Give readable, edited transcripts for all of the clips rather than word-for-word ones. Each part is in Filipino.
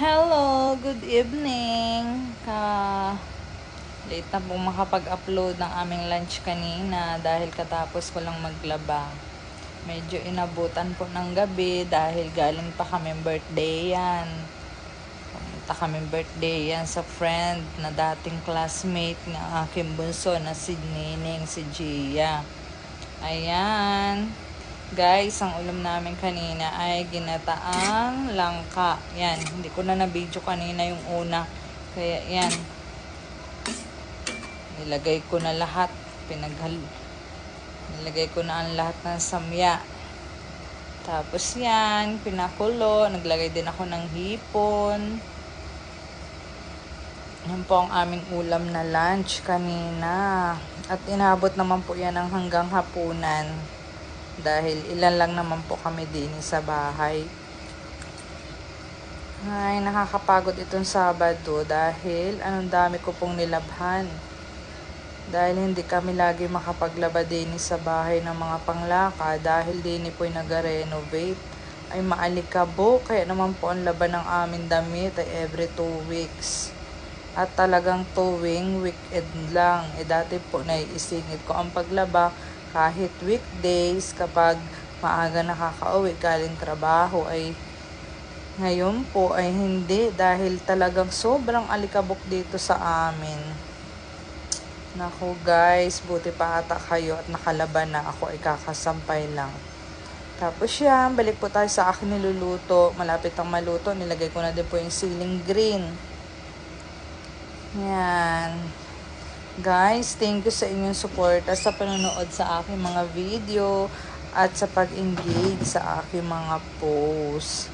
Hello, good evening. Late na pong makapag-upload ng aming lunch kanina dahil katapos ko lang maglaba. Medyo inabutan po ng gabi dahil galing pa kami birthday yan. Pumunta kami birthday yan sa friend na dating classmate ng aking bunso na si Nining, si Gia. Ayan. Guys, ang ulam namin kanina ay ginataang langka. Yan, hindi ko na na-video kanina yung una. Kaya yan, nilagay ko na lahat. Nilagay ko na ang lahat ng samya. Tapos yan, pinakulo. Naglagay din ako ng hipon. Yan po ang aming ulam na lunch kanina. At inabot naman po yan ng hanggang hapunan. Dahil ilan lang naman po kami din sa bahay. Ay, nakakapagod itong Sabado dahil anong dami ko pong nilabhan. Dahil hindi kami lagi makapaglaba din sa bahay ng mga panglaka dahil din po'y nag-renovate. Ay maalikabok, kaya naman po ang laban ng aming damit ay every 2 weeks. At talagang tuwing weekend lang. Dati po naiisingit ko ang paglaba kahit weekdays kapag maaga nakakauwi galing trabaho ay ngayon po ay hindi dahil talagang sobrang alikabok dito sa amin. Naku guys, buti pa ata kayo at nakalaban na ako ay kakasampay lang. Tapos yan, balik po tayo sa akin niluluto. Malapit ang maluto, nilagay ko na din po yung ceiling green. Yan. Guys, thank you sa inyong support at sa panonood sa aking mga video at sa pag-engage sa aking mga posts.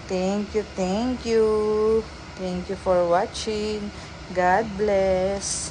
Thank you, thank you. Thank you for watching. God bless.